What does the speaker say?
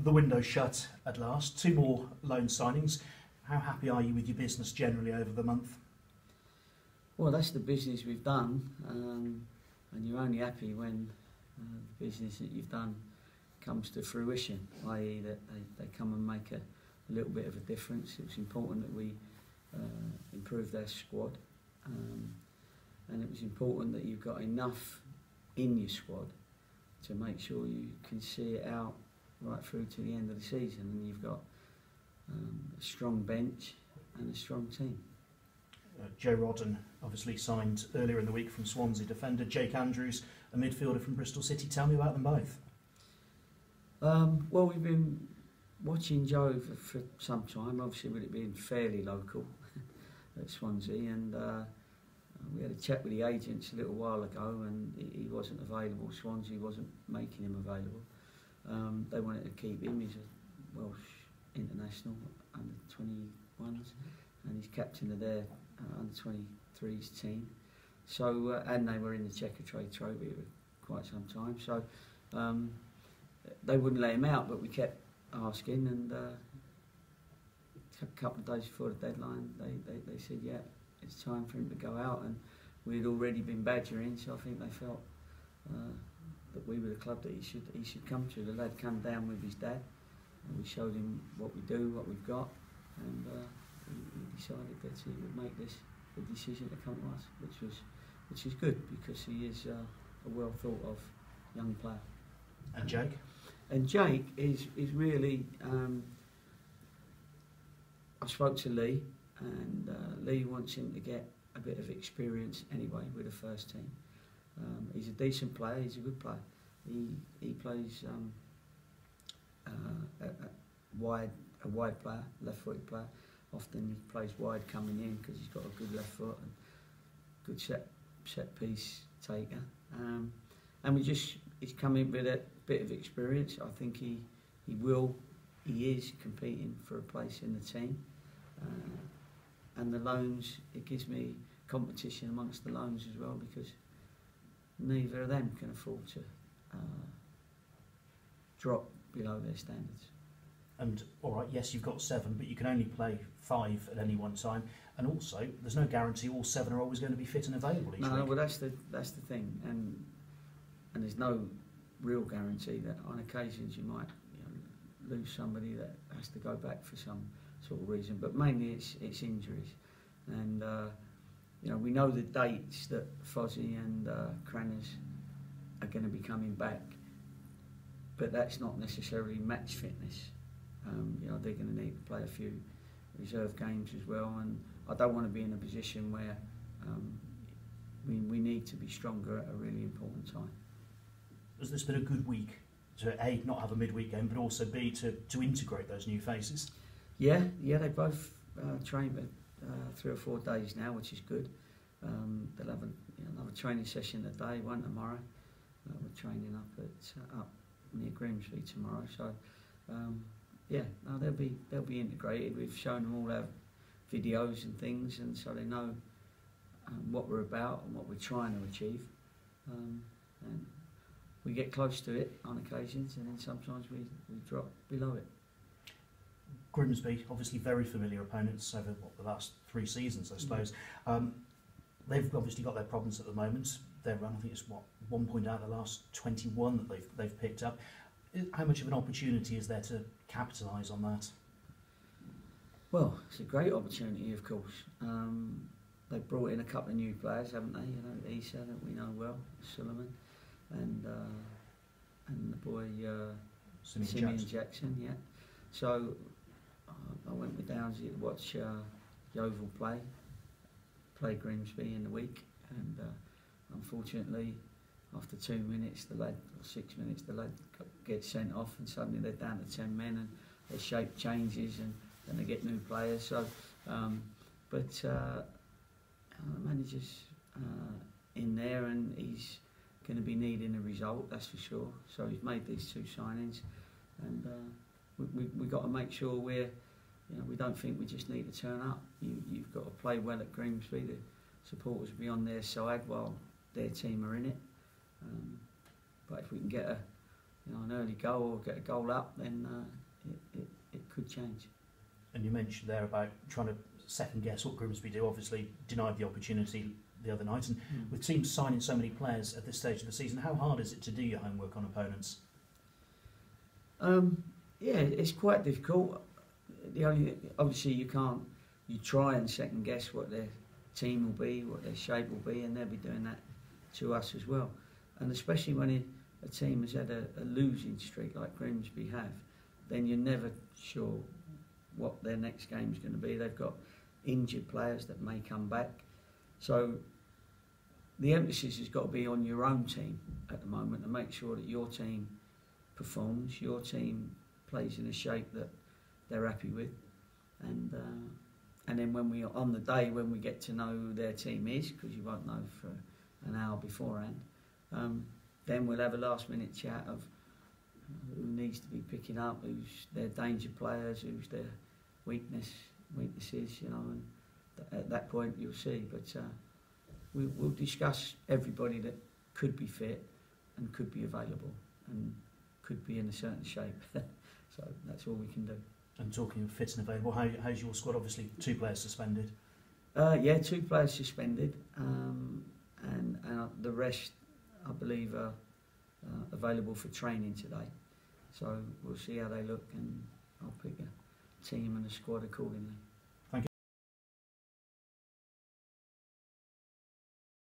the window shut at last. 2 more loan signings. How happy are you with your business generally over the month? Well, that's the business we've done, and you're only happy when the business that you've done comes to fruition, i.e. that they come and make a little bit of a difference. It was important that we improved our squad, and it was important that you've got enough in your squad to make sure you can see it out right through to the end of the season, and you've got a strong bench and a strong team. Joe Rodden obviously signed earlier in the week from Swansea. Defender Jake Andrews, a midfielder from Bristol City. Tell me about them both. Well, we've been watching Joe for some time, obviously with it being fairly local at Swansea, and we had a chat with the agents a little while ago, and he wasn't available. Swansea wasn't making him available. They wanted to keep him. He's a Welsh international under 21s, and he's captain of their under 23s team. So and they were in the Checker Trade Trophy for quite some time. So they wouldn't let him out, but we kept asking, and a couple of days before the deadline, they said, yeah, it's time for him to go out, and we'd already been badgering, so I think they felt that we were the club that he should come to. The lad came down with his dad, and we showed him what we do, what we've got, and he decided that he would make this the decision to come to us, which is good, because he is a well thought of young player. And Jake? And Jake is really. I spoke to Lee, and Lee wants him to get a bit of experience anyway with the first team. He's a decent player. He's a good player. He plays a wide player, left-footed player. Often he plays wide coming in because he's got a good left foot and good set piece taker. And he's come in with a bit of experience. I think he is competing for a place in the team. And the loans, it gives me competition amongst the loans as well, because neither of them can afford to drop below their standards. And all right, yes, you've got 7, but you can only play 5 at any one time. And also, there's no guarantee all 7 are always going to be fit and available each week. No, well, that's the thing, and there's no real guarantee that on occasions you might lose somebody that has to go back for some sort of reason. But mainly it's injuries, and we know the dates that Fozzie and Cranners are going to be coming back, but that's not necessarily match fitness. They're going to need to play a few reserve games as well, and I don't want to be in a position where we need to be stronger at a really important time. Has this been a good week to A, not have a midweek game, but also B, to integrate those new faces? Yeah, they both trained for 3 or 4 days now, which is good. They'll have another training session today, one tomorrow. We're training up near Grimsby tomorrow, so they'll be integrated. We've shown them all our videos and things, and so they know what we're about and what we're trying to achieve. And we get close to it on occasions, and then sometimes we drop below it. Grimsby, obviously very familiar opponents over the last 3 seasons, I suppose. They've obviously got their problems at the moment. Their run, I think it's 1 point out of the last 21 that they've picked up. How much of an opportunity is there to capitalise on that? Well, it's a great opportunity, of course. They've brought in a couple of new players, haven't they? Issa, that we know well, Suleiman, and the boy Simeon Jackson. Yeah. So I went with Downsy to watch Yeovil play Grimsby in the week, and unfortunately, after 2 minutes, or 6 minutes, the lad gets sent off, and suddenly they're down to 10 men, and their shape changes, and then they get new players. So, the manager's in there, and he's going to be needing a result, that's for sure. So he's made these 2 signings, and we've got to make sure we don't think we just need to turn up. You've got to play well at Grimsby. The supporters will be on their side while their team are in it. But if we can get an early goal or get a goal up, then it could change. And you mentioned there about trying to second guess what Grimsby do. Obviously, denied the opportunity the other night, and with teams signing so many players at this stage of the season, how hard is it to do your homework on opponents? Yeah, it's quite difficult. Obviously you try and second guess what their team will be, what their shape will be, and they'll be doing that to us as well. And especially when a team has had a losing streak like Grimsby have, then you're never sure what their next game's going to be. They've got injured players that may come back. So the emphasis has got to be on your own team at the moment to make sure that your team performs, your team plays in a shape that they're happy with, and then on the day when we get to know who their team is, because you won't know for an hour beforehand, then we'll have a last minute chat of who needs to be picking up, who's their danger players, who's their weaknesses, and at that point you'll see. But we'll discuss everybody that could be fit and could be available and could be in a certain shape. So that's all we can do. And talking of fit and available, how's your squad? Obviously 2 players suspended. Yeah, 2 players suspended, and the rest I believe are available for training today. So we'll see how they look, and I'll pick a team and a squad accordingly.